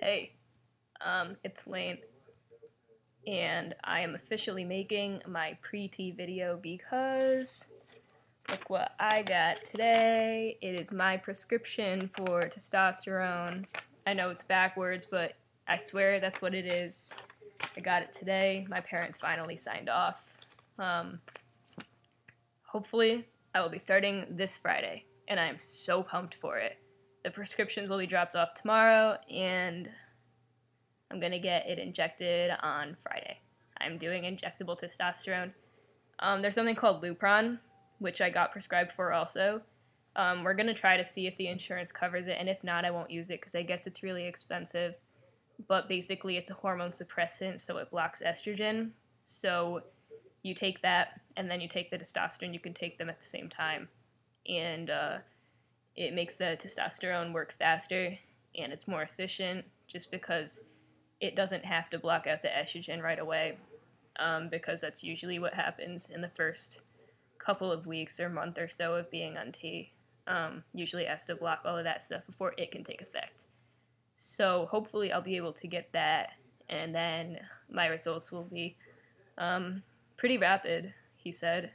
Hey, it's Lane, and I am officially making my pre-T video because look what I got today. It is my prescription for testosterone. I know it's backwards, but I swear that's what it is. I got it today. My parents finally signed off. Hopefully, I will be starting this Friday, and I am so pumped for it. The prescriptions will be dropped off tomorrow, and I'm going to get it injected on Friday. I'm doing injectable testosterone. There's something called Lupron, which I got prescribed for also. We're going to try to see if the insurance covers it, and if not, I won't use it because I guess it's really expensive. But basically, it's a hormone suppressant, so it blocks estrogen. So you take that, and then you take the testosterone. You can take them at the same time. And it makes the testosterone work faster, and it's more efficient just because it doesn't have to block out the estrogen right away, because that's usually what happens in the first couple of weeks or month or so of being on T. Usually it has to block all of that stuff before it can take effect. So hopefully I'll be able to get that, and then my results will be pretty rapid, he said.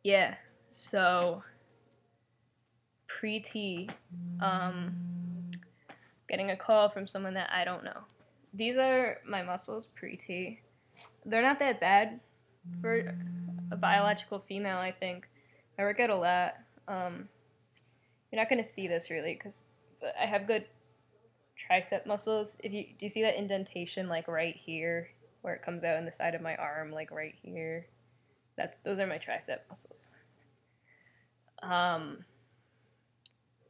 Yeah, so pre-T, getting a call from someone that I don't know. These are my muscles pre-T. They're not that bad for a biological female, I think. I work out a lot. You're not going to see this really because I have good tricep muscles. Do you see that indentation like right here where it comes out in the side of my arm, like right here? Those are my tricep muscles. I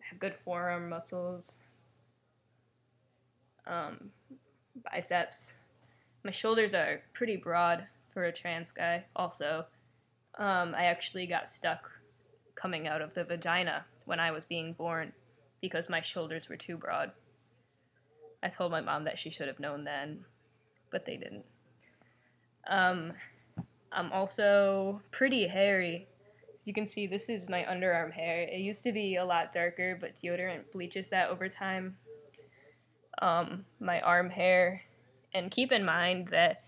have good forearm muscles. Biceps. My shoulders are pretty broad for a trans guy also. I actually got stuck coming out of the vagina when I was being born because my shoulders were too broad. I told my mom that she should have known then, but they didn't. I'm also pretty hairy. As you can see, this is my underarm hair. It used to be a lot darker, but deodorant bleaches that over time. My arm hair. And keep in mind that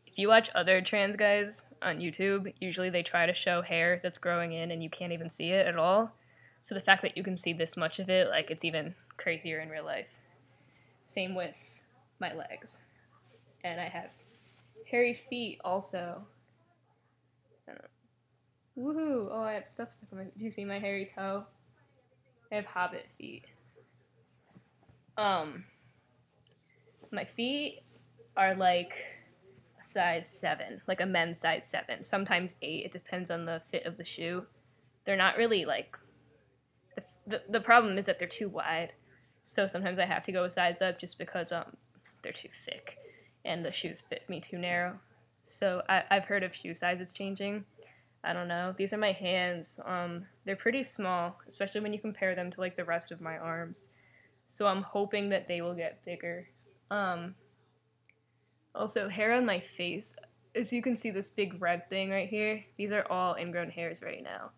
if you watch other trans guys on YouTube, usually they try to show hair that's growing in and you can't even see it at all. So the fact that you can see this much of it, like, it's even crazier in real life. Same with my legs. And I have hairy feet also. I don't know. Woohoo! Oh, I have stuff stuck on my... Do you see my hairy toe? I have hobbit feet. My feet are like a size 7, like a men's size 7, sometimes 8. It depends on the fit of the shoe. They're not really like... The problem is that they're too wide, so sometimes I have to go a size up just because they're too thick and the shoes fit me too narrow. So I've heard of shoe sizes changing. I don't know. These are my hands. They're pretty small, especially when you compare them to like the rest of my arms. So I'm hoping that they will get bigger. Also, hair on my face. As you can see, this big red thing right here, these are all ingrown hairs right now,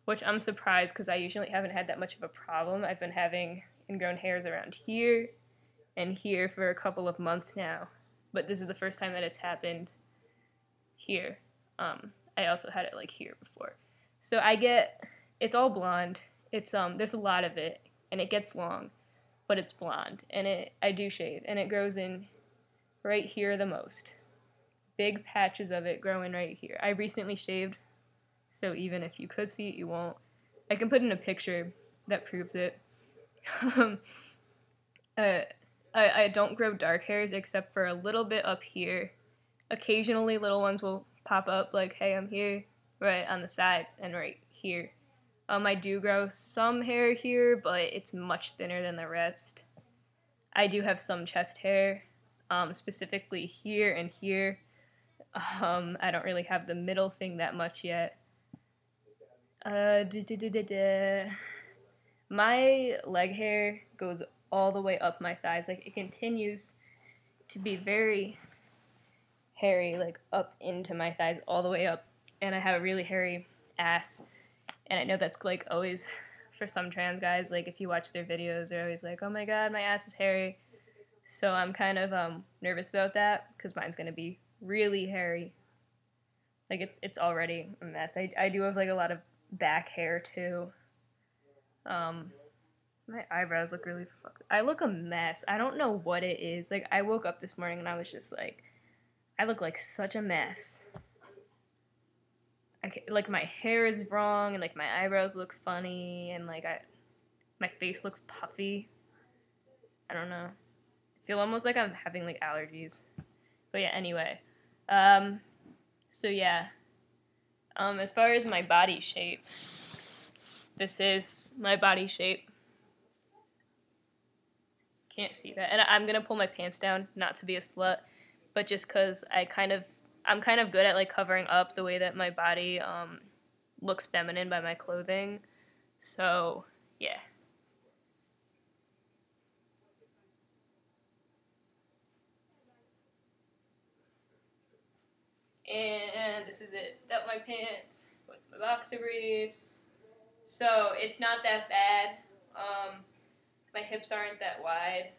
which I'm surprised because I usually haven't had that much of a problem. I've been having ingrown hairs around here and here for a couple of months now, but this is the first time that it's happened here. I also had it like here before. So it's all blonde. There's a lot of it, and it gets long, but it's blonde, and I do shave, and it grows in right here the most. Big patches of it growing right here. I recently shaved, so even if you could see it, you won't. I can put in a picture that proves it. I don't grow dark hairs except for a little bit up here. Occasionally little ones will pop up like, hey, I'm here, right on the sides and right here. I do grow some hair here, but it's much thinner than the rest. I do have some chest hair, specifically here and here. I don't really have the middle thing that much yet. My leg hair goes all the way up my thighs. Like, it continues to be very hairy, like up into my thighs, all the way up. And I have a really hairy ass. And I know that's like always for some trans guys, like if you watch their videos, they're always like, oh my god, my ass is hairy. So I'm kind of nervous about that because mine's gonna be really hairy. Like it's already a mess. I do have like a lot of back hair too. My eyebrows look really fucked. I look a mess. I don't know what it is. Like I woke up this morning and I was just like, I look like such a mess. Like my hair is wrong and like my eyebrows look funny and like my face looks puffy. I don't know. I feel almost like I'm having like allergies. But yeah, anyway. So yeah. As far as my body shape, this is my body shape. Can't see that. And I'm gonna pull my pants down, not to be a slut, but just because I'm kind of good at like covering up the way that my body looks feminine by my clothing. So yeah. And this is it. Without my pants, with my boxer briefs. So it's not that bad. My hips aren't that wide.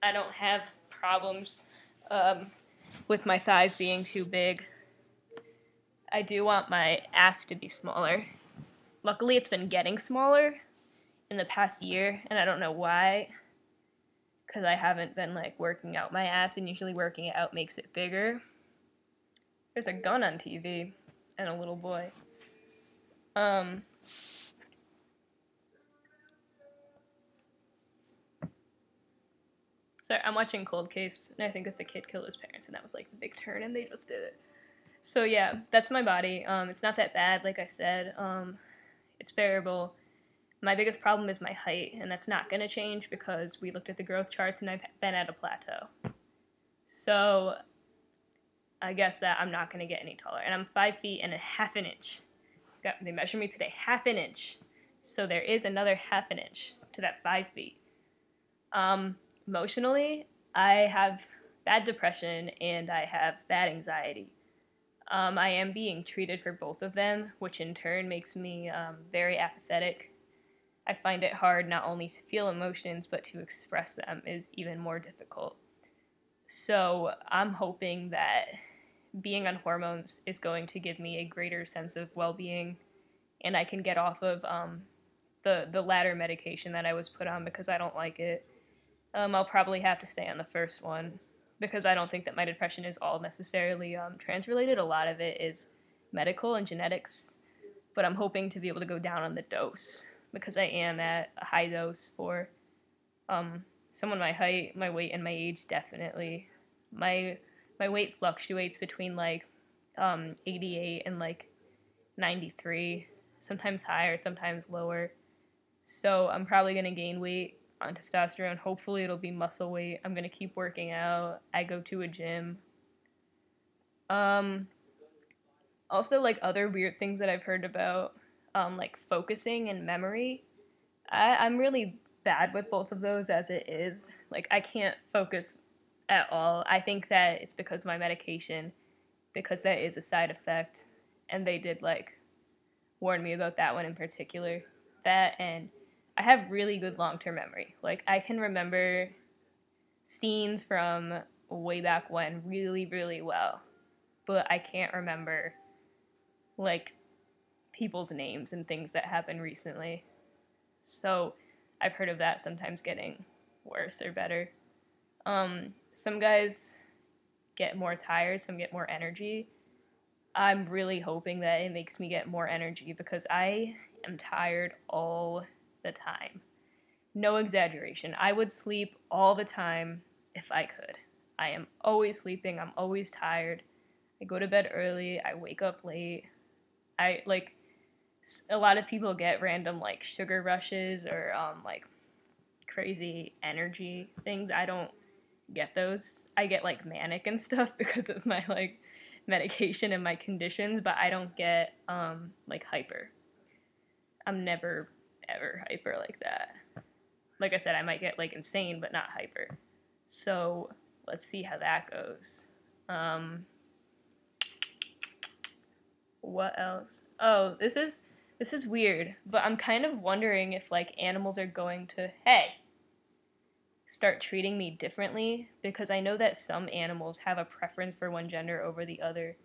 I don't have problems with my thighs being too big. I do want my ass to be smaller. Luckily, it's been getting smaller in the past year, and I don't know why. Because I haven't been like working out my ass, and usually working it out makes it bigger. There's a gun on TV and a little boy. Sorry, I'm watching Cold Case, and I think that the kid killed his parents, and that was like the big turn, and they just did it. So yeah, that's my body. It's not that bad, like I said. It's bearable. My biggest problem is my height, and that's not going to change because we looked at the growth charts, and I've been at a plateau. So I guess that I'm not going to get any taller. And I'm 5 feet and a half an inch. They measured me today, half an inch. So there is another half an inch to that 5 feet. Emotionally, I have bad depression and I have bad anxiety. I am being treated for both of them, which in turn makes me very apathetic. I find it hard not only to feel emotions, but to express them is even more difficult. So I'm hoping that being on hormones is going to give me a greater sense of well-being, and I can get off of the latter medication that I was put on because I don't like it. I'll probably have to stay on the first one because I don't think that my depression is all necessarily trans-related. A lot of it is medical and genetics, but I'm hoping to be able to go down on the dose because I am at a high dose for someone my height, my weight, and my age, definitely. My weight fluctuates between like 88 and like 93, sometimes higher, sometimes lower. So I'm probably going to gain weight on testosterone. Hopefully it'll be muscle weight. I'm going to keep working out. I go to a gym. Also, like other weird things that I've heard about, like focusing and memory. I'm really bad with both of those as it is. Like I can't focus at all. I think that it's because of my medication, because that is a side effect, and they did like warn me about that one in particular. That, and I have really good long-term memory. Like I can remember scenes from way back when really, really well, but I can't remember like people's names and things that happened recently. So I've heard of that sometimes getting worse or better. Some guys get more tired, some get more energy. I'm really hoping that it makes me get more energy because I am tired all the time. No exaggeration. I would sleep all the time if I could. I am always sleeping. I'm always tired. I go to bed early. I wake up late. I like a lot of people get random like sugar rushes or like crazy energy things. I don't get those. I get like manic and stuff because of my like medication and my conditions, but I don't get like hyper. I'm never ever hyper like that. Like I said, I might get like insane but not hyper. So let's see how that goes. What else? Oh, this is This is weird, but I'm kind of wondering if, like, animals are going to, hey, start treating me differently, because I know that some animals have a preference for one gender over the other.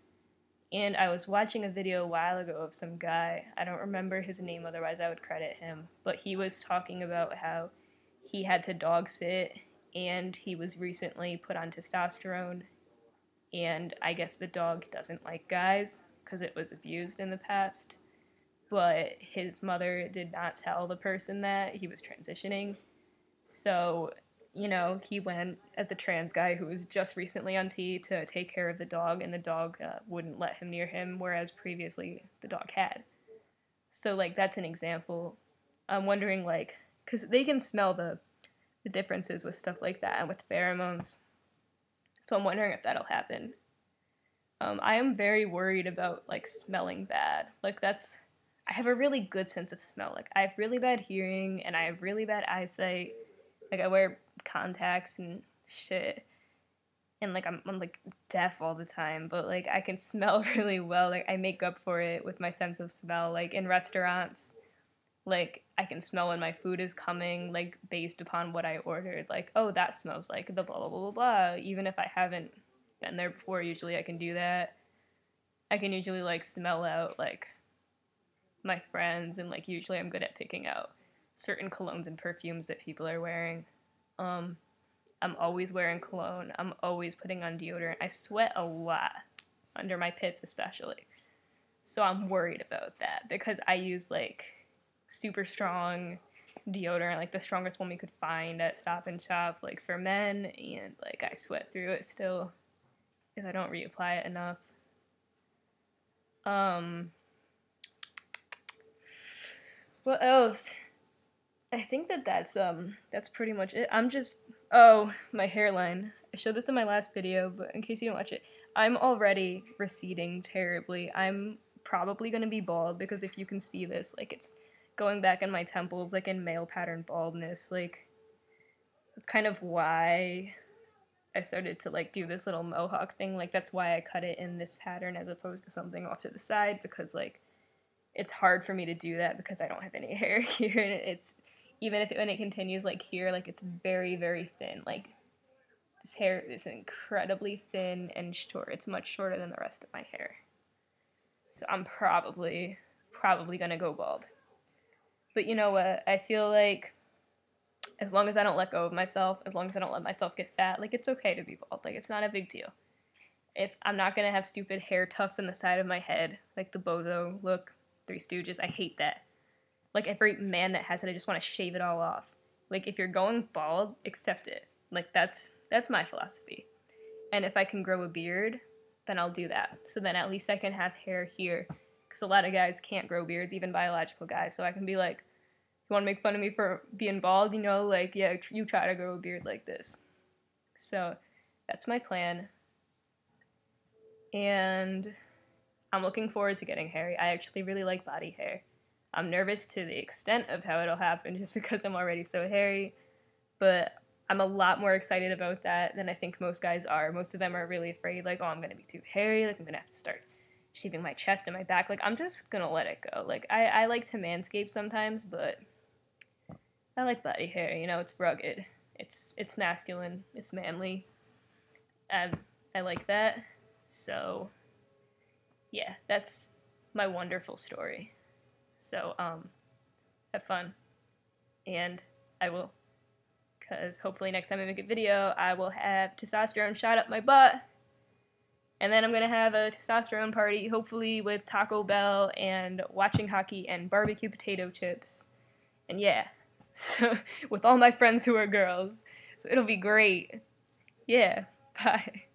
And I was watching a video a while ago of some guy, I don't remember his name, otherwise I would credit him, but he was talking about how he had to dog sit and he was recently put on testosterone, and I guess the dog doesn't like guys because it was abused in the past, but his mother did not tell the person that he was transitioning. So, you know, he went as a trans guy who was just recently on T to take care of the dog, and the dog wouldn't let him near him, whereas previously the dog had. So, like, that's an example. I'm wondering, like, because they can smell the differences with stuff like that and with pheromones. So I'm wondering if that'll happen. I am very worried about, like, smelling bad. Like, I have a really good sense of smell. Like, I have really bad hearing, and I have really bad eyesight. Like, I wear contacts and shit. And, like, I'm like, deaf all the time. But, like, I can smell really well. Like, I make up for it with my sense of smell. Like, in restaurants, like, I can smell when my food is coming, like, based upon what I ordered. Like, oh, that smells like the blah, blah, blah, blah, blah. Even if I haven't been there before, usually I can do that. I can usually, like, smell out, like, my friends, and, like, usually I'm good at picking out certain colognes and perfumes that people are wearing. I'm always wearing cologne. I'm always putting on deodorant. I sweat a lot, under my pits especially. So I'm worried about that, because I use, like, super strong deodorant, like the strongest one we could find at Stop and Shop, like, for men, and, like, I sweat through it still if I don't reapply it enough. What else? I think that's pretty much it. Oh, my hairline. I showed this in my last video, but in case you don't watch it, I'm already receding terribly. I'm probably gonna be bald, because if you can see this, like, it's going back in my temples, like, in male pattern baldness. Like, that's kind of why I started to, like, do this little mohawk thing. Like, that's why I cut it in this pattern as opposed to something off to the side, because, like, it's hard for me to do that because I don't have any hair here, and it's, even if when it continues, like, here, like, it's very, very thin. Like, this hair is incredibly thin and short. It's much shorter than the rest of my hair. So I'm probably gonna go bald. But you know what? I feel like as long as I don't let go of myself, as long as I don't let myself get fat, like, it's okay to be bald. Like, it's not a big deal. If I'm not gonna have stupid hair tufts on the side of my head, like the Bozo look, Three Stooges, I hate that. Like, every man that has it, I just want to shave it all off. Like, if you're going bald, accept it. Like, that's my philosophy. And if I can grow a beard, then I'll do that. So then at least I can have hair here. Because a lot of guys can't grow beards, even biological guys. So I can be like, you want to make fun of me for being bald? You know, like, yeah, you try to grow a beard like this. So that's my plan. And I'm looking forward to getting hairy. I actually really like body hair. I'm nervous to the extent of how it'll happen just because I'm already so hairy, but I'm a lot more excited about that than I think most guys are. Most of them are really afraid, like, oh, I'm gonna be too hairy, like, I'm gonna have to start shaving my chest and my back. Like, I'm just gonna let it go. Like, I like to manscape sometimes, but I like body hair, you know, it's rugged. It's masculine, it's manly. I like that. So, yeah, that's my wonderful story. So, have fun, and I will, because hopefully next time I make a video, I will have testosterone shot up my butt, and then I'm going to have a testosterone party, hopefully with Taco Bell, and watching hockey, and barbecue potato chips, and yeah, so, with all my friends who are girls, so it'll be great. Yeah, bye.